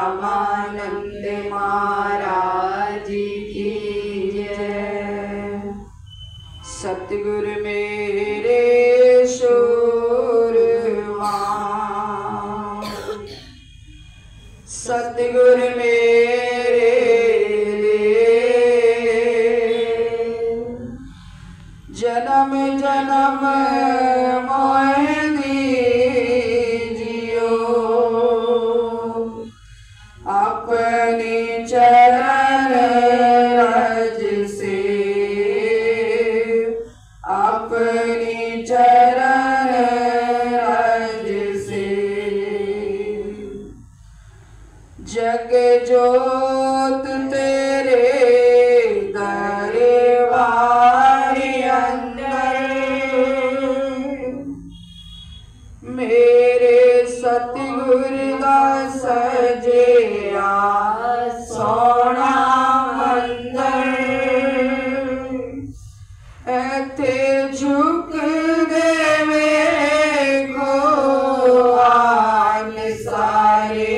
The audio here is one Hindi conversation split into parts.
ब्रह्मानंद महाराज की जय। सतगुरु मेरे शूरवां, सतगुरु मेरे जन्म जन्म मोह दीजियो, अपने चरण रज से, अपने चरण रज से। जग जोत तेरे दरबार अंदर, मेरे सतगुरु दा सजिया सोना मंदिर। एथे झुक देवे को आन सारे,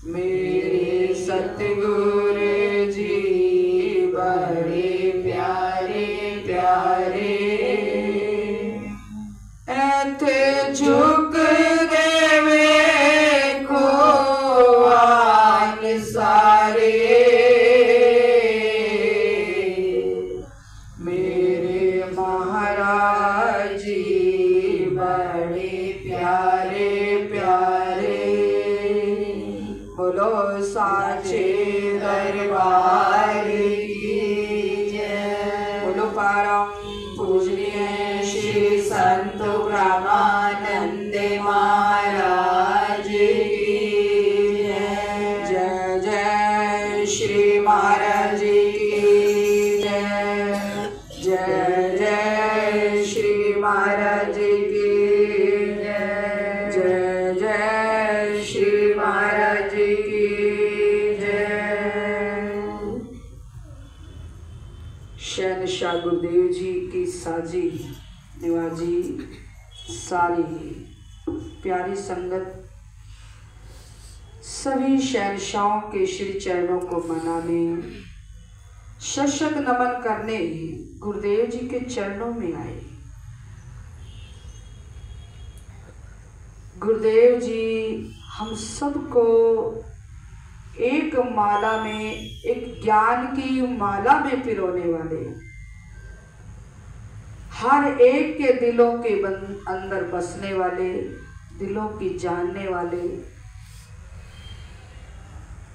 मेरे सतगुरु जी बड़े प्यारे प्यारे। एथे झुक देवे को आन सारे, मेरे महाराज जी बड़े प्यारे प्यारे। बोलो साचे दरबार की जय। बोलो परम पूजनीय श्री संत ब्रह्मानंद महाराज की जय। जय जय श्री महाराज की जय। जय जय श्री महाराज की जय। जय जय श्री महाराज की जय। शहंशाह गुरुदेव जी की साजी निवाजी सारी प्यारी संगत, सभी शहंशाहों के श्री चरणों को मनाने, शतशत नमन करने गुरुदेव जी के चरणों में आए। गुरुदेव जी हम सबको एक माला में, एक ज्ञान की माला में पिरोने वाले, हर एक के दिलों के अंदर बसने वाले, दिलों की जानने वाले।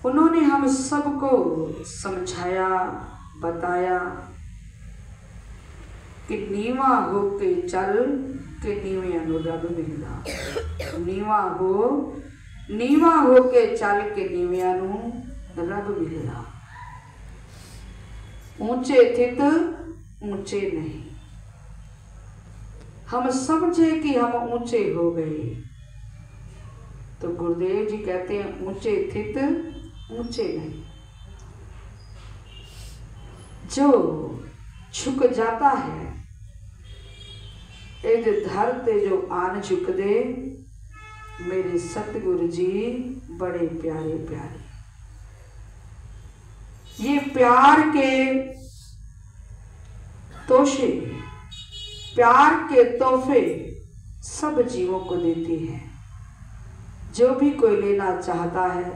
उन्होंने हम सबको समझाया, बताया कि नीवा हो के चल के नीवे अनुरब मिलना। नीवा हो के चल के नीविया रब मिलना। ऊंचे थित ऊंचे नहीं। हम समझे कि हम ऊंचे हो गए तो गुरुदेव जी कहते हैं ऊंचे थित ऊंचे नहीं। जो झुक जाता है एक धरते जो आन झुक दे, मेरे सतगुरु जी बड़े प्यारे प्यारे। ये प्यार के तोशे, प्यार के तोहफे सब जीवों को देती है। जो भी कोई लेना चाहता है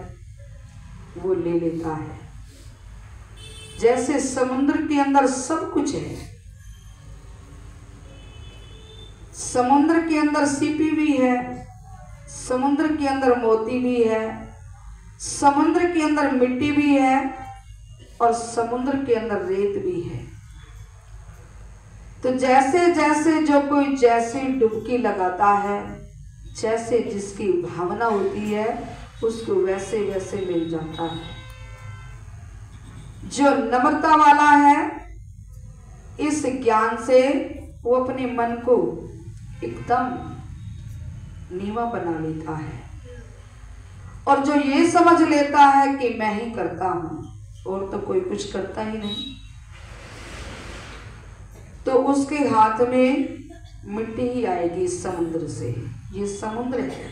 वो ले लेता है। जैसे समुद्र के अंदर सब कुछ है, समुद्र के अंदर सीपी भी है, समुद्र के अंदर मोती भी है, समुद्र के अंदर मिट्टी भी है और समुद्र के अंदर रेत भी है। तो जैसे जैसे जो कोई जैसे डुबकी लगाता है, जैसे जिसकी भावना होती है उसको वैसे वैसे मिल जाता है। जो नम्रता वाला है इस ज्ञान से वो अपने मन को एकदम नीवा बना लेता है। और जो ये समझ लेता है कि मैं ही करता हूं और तो कोई कुछ करता ही नहीं, तो उसके हाथ में मिट्टी ही आएगी समुद्र से। ये समुद्र है,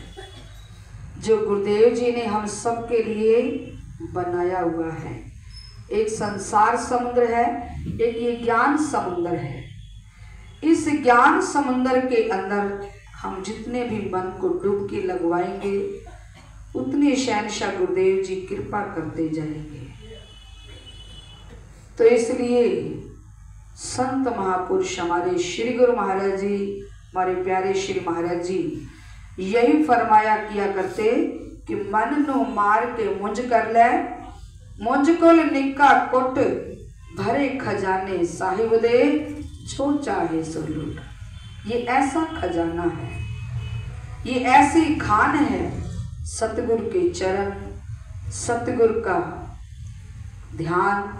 जो गुरुदेव जी ने हम सब के लिए बनाया हुआ है। एक संसार समुद्र है, एक ये ज्ञान समुद्र है। इस ज्ञान समुद्र के अंदर हम जितने भी मन को डुबकी लगवाएंगे उतने शहंशाह गुरुदेव जी कृपा करते जाएंगे। तो इसलिए संत महापुरुष हमारे श्री गुरु महाराज जी, हमारे प्यारे श्री महाराज जी यही फरमाया किया करते कि मन नो मार के मुंज कर ले, मुंज कोल निक्का कुट भरे खजाने साहिब दे, जो चाहे सो लूट। ये ऐसा खजाना है, ये ऐसी खान है, सतगुरु के चरण, सतगुरु का ध्यान।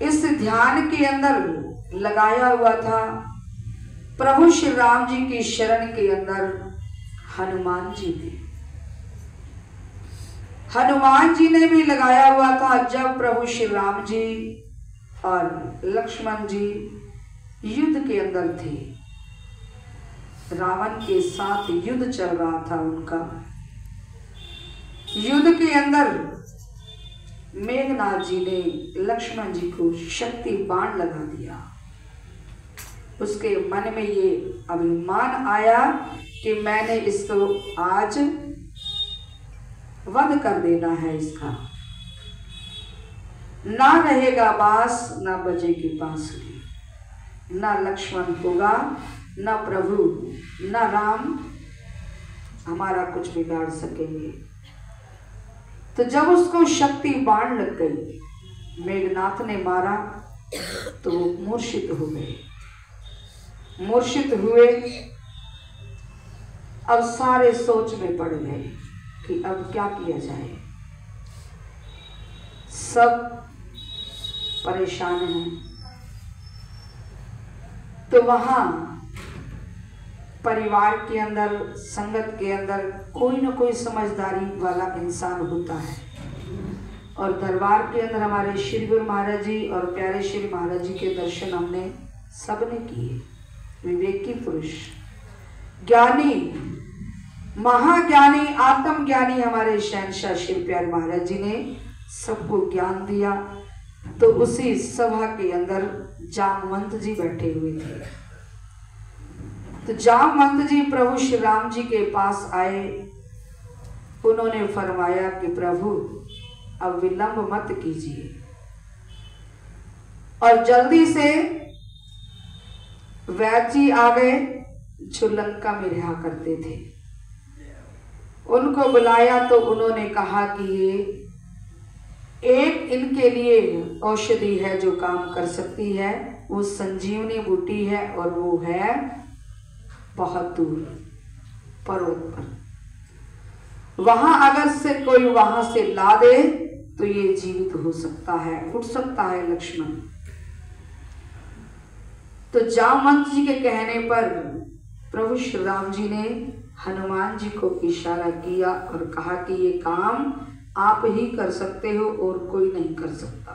इस ध्यान के अंदर लगाया हुआ था प्रभु श्री राम जी की शरण के अंदर हनुमान जी ने। हनुमान जी ने भी लगाया हुआ था जब प्रभु श्री राम जी और लक्ष्मण जी युद्ध के अंदर थे। रावण के साथ युद्ध चल रहा था उनका। युद्ध के अंदर मेघनाथ जी ने लक्ष्मण जी को शक्ति बाण लगा दिया। उसके मन में ये अभिमान आया कि मैंने इसको आज वध कर देना है, इसका ना रहेगा बास ना बजेगी बांसुरी, ना लक्ष्मण होगा ना प्रभु ना राम हमारा कुछ बिगाड़ सकेंगे। तो जब उसको शक्ति बाण लग गई, मेघनाथ ने मारा तो वो मूर्छित हो गए। मूर्छित हुए, अब सारे सोच में पड़ गए कि अब क्या किया जाए। सब परेशान हैं। तो वहां परिवार के अंदर, संगत के अंदर कोई न कोई समझदारी वाला इंसान होता है। और दरबार के अंदर हमारे श्री गुरु महाराज जी और प्यारे श्री महाराज जी के दर्शन हमने सबने किए। विवेकी पुरुष, ज्ञानी, महाज्ञानी, आत्मज्ञानी हमारे शहंशाह श्री प्यारे महाराज जी ने सबको ज्ञान दिया। तो उसी सभा के अंदर जामवंत जी बैठे हुए थे। तो जामवंत जी प्रभु श्री राम जी के पास आए। उन्होंने फरमाया कि प्रभु अब विलंब मत कीजिए और जल्दी से वैद्य जी आ गए जो लंका में रहा करते थे। उनको बुलाया तो उन्होंने कहा कि ये एक इनके लिए औषधि है जो काम कर सकती है, वो संजीवनी बूटी है और वो है बहुत दूर पर्वत पर। वहां अगर से कोई वहां से ला दे तो ये जीवित हो सकता है, उठ सकता है लक्ष्मण। तो जामवंत जी के कहने पर प्रभु श्री राम जी ने हनुमान जी को इशारा किया और कहा कि ये काम आप ही कर सकते हो और कोई नहीं कर सकता।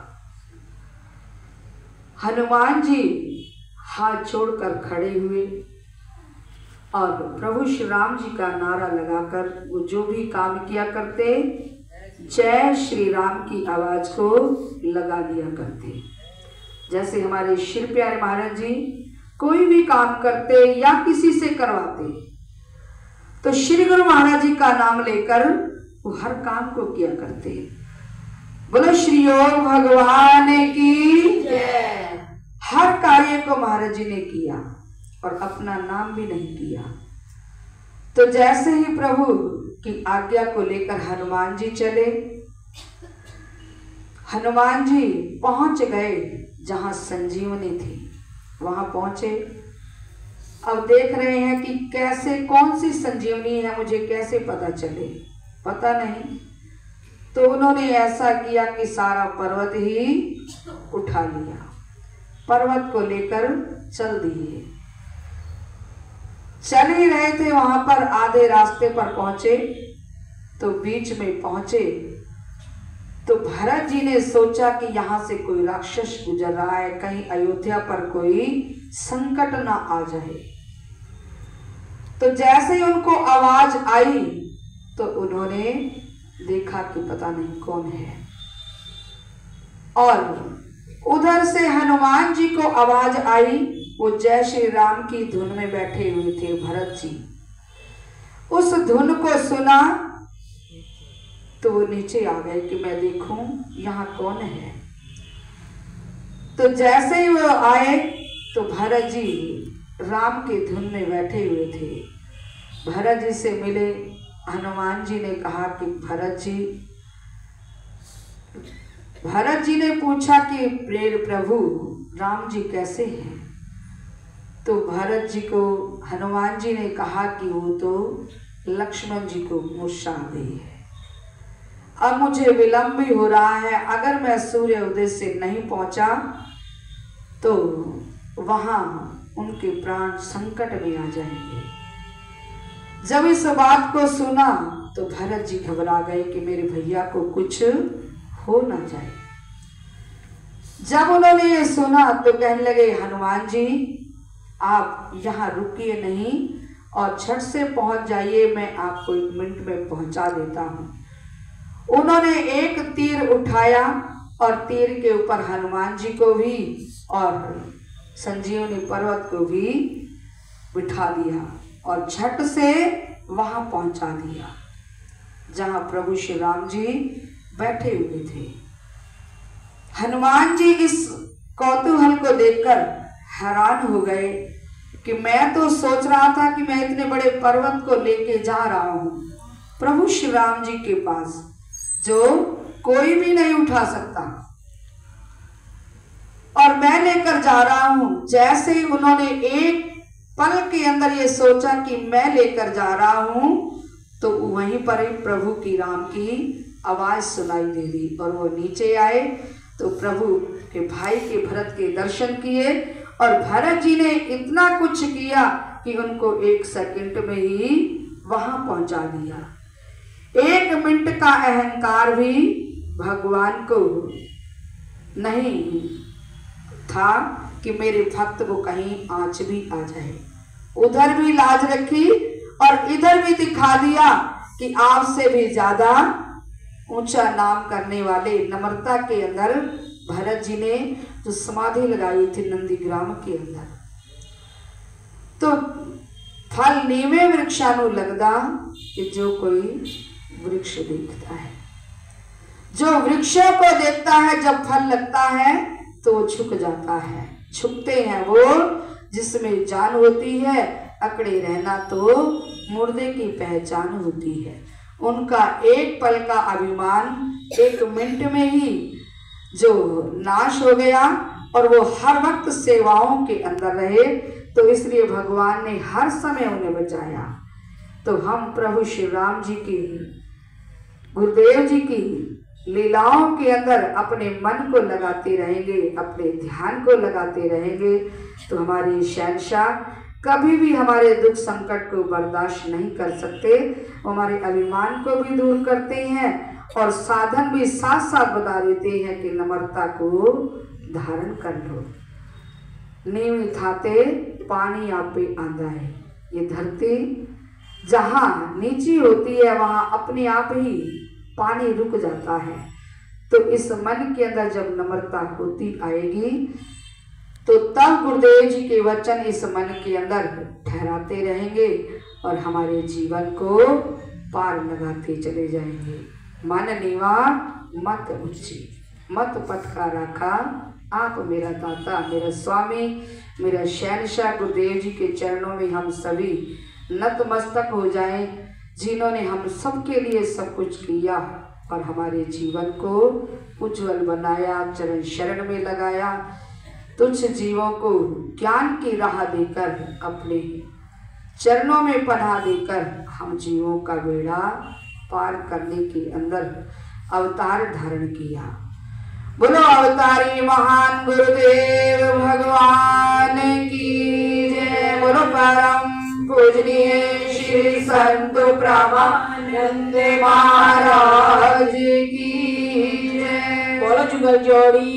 हनुमान जी हाथ जोड़कर खड़े हुए और प्रभु श्री राम जी का नारा लगाकर वो जो भी काम किया करते, जय श्री राम की आवाज को लगा दिया करते। जैसे हमारे श्री प्यारे महाराज जी कोई भी काम करते या किसी से करवाते तो श्री गुरु महाराज जी का नाम लेकर वो हर काम को किया करते। बोलो श्री योग भगवान की जय। हर कार्य को महाराज जी ने किया और अपना नाम भी नहीं किया। तो जैसे ही प्रभु की आज्ञा को लेकर हनुमान जी चले, हनुमान जी पहुंच गए जहां संजीवनी थी, वहां पहुंचे। अब देख रहे हैं कि कैसे, कौन सी संजीवनी है, मुझे कैसे पता चले, पता नहीं। तो उन्होंने ऐसा किया कि सारा पर्वत ही उठा लिया, पर्वत को लेकर चल दिए। चल ही रहे थे, वहां पर आधे रास्ते पर पहुंचे तो बीच में पहुंचे तो भरत जी ने सोचा कि यहां से कोई राक्षस गुजर रहा है, कहीं अयोध्या पर कोई संकट ना आ जाए। तो जैसे ही उनको आवाज आई तो उन्होंने देखा कि पता नहीं कौन है, और उधर से हनुमान जी को आवाज आई। वो जय श्री राम की धुन में बैठे हुए थे भरत जी। उस धुन को सुना तो वो नीचे आ गए कि मैं देखूं यहाँ कौन है। तो जैसे ही वो आए तो भरत जी राम के धुन में बैठे हुए थे। भरत जी से मिले। हनुमान जी ने कहा कि भरत जी ने पूछा कि प्रेर प्रभु राम जी कैसे हैं। तो भरत जी को हनुमान जी ने कहा कि वो तो लक्ष्मण जी को मूर्छा आ गई है, अब मुझे विलंब भी हो रहा है, अगर मैं सूर्य उदय से नहीं पहुंचा तो वहां उनके प्राण संकट में आ जाएंगे। जब इस बात को सुना तो भरत जी घबरा गए कि मेरे भैया को कुछ हो ना जाए। जब उन्होंने ये सुना तो कहने लगे हनुमान जी आप यहाँ रुकिए नहीं और झट से पहुंच जाइए, मैं आपको 1 मिनट में पहुंचा देता हूं। उन्होंने एक तीर उठाया और तीर के ऊपर हनुमान जी को भी और संजीवनी पर्वत को भी बिठा दिया और झट से वहां पहुंचा दिया जहां प्रभु श्री राम जी बैठे हुए थे। हनुमान जी इस कौतूहल को देखकर हैरान हो गए कि मैं तो सोच रहा था कि मैं इतने बड़े पर्वत को लेके जा रहा हूं प्रभु श्री राम जी के पास, जो कोई भी नहीं उठा सकता, और मैं लेकर जा रहा हूं। जैसे ही उन्होंने एक पल के अंदर ये सोचा कि मैं लेकर जा रहा हूं तो वहीं पर ही प्रभु की राम की आवाज सुनाई दे दी और वो नीचे आए तो प्रभु के भाई के भरत के दर्शन किए और भरत जी ने इतना कुछ किया कि उनको 1 सेकंड में ही वहां पहुंचा दिया। 1 मिनट का अहंकार भी भगवान को नहीं था कि मेरे भक्त को कहीं आंच भी आ जाए। उधर भी लाज रखी और इधर भी दिखा दिया कि आपसे भी ज्यादा ऊंचा नाम करने वाले नम्रता के अंदर भरत जी ने जो समाधि लगाई थी नंदीग्राम के अंदर। तो फल नीवे वृक्षानु लगदा कि जो कोई वृक्ष देखता है, जो वृक्षों को देखता है जब फल लगता है तो वो झुक जाता है। झुकते हैं वो जिसमें जान होती है, अकड़े रहना तो मुर्दे की पहचान होती है। उनका एक पल का अभिमान 1 मिनट में ही जो नाश हो गया और वो हर वक्त सेवाओं के अंदर रहे, तो इसलिए भगवान ने हर समय उन्हें बचाया। तो हम प्रभु श्री राम जी की, गुरुदेव जी की लीलाओं के अंदर अपने मन को लगाते रहेंगे, अपने ध्यान को लगाते रहेंगे, तो हमारी शहंशाह कभी भी हमारे दुख संकट को बर्दाश्त नहीं कर सकते। हमारे अभिमान को भी दूर करते हैं और साधन भी साथ साथ बता देते हैं कि नम्रता को धारण कर लो। नीवी थाते पानी आपे आंदा है। ये धरती जहाँ नीची होती है वहाँ अपने आप ही पानी रुक जाता है। तो इस मन के अंदर जब नम्रता होती आएगी तो तब गुरुदेव जी के वचन इस मन के अंदर ठहराते रहेंगे और हमारे जीवन को पार लगाते चले जाएंगे। मन नीवा मत ऊंची, मत पटका रखा आप मेरा दाता, मेरा स्वामी, मेरा शहंशाह गुरुदेव जी के चरणों में हम सभी नतमस्तक हो जाएं, जिन्होंने हम सबके लिए सब कुछ किया और हमारे जीवन को उज्जवल बनाया, चरण शरण में लगाया। तुच्छ जीवों को ज्ञान की राह देकर, अपने चरणों में पनाह देकर हम जीवों का बेड़ा पार करने के अंदर अवतार धारण किया। बोलो अवतारी महान गुरुदेव भगवान की जय। बोलो परम पूजनीय श्री संत ब्रह्मानंद महाराज की जय। बोलो जुगल जोड़ी।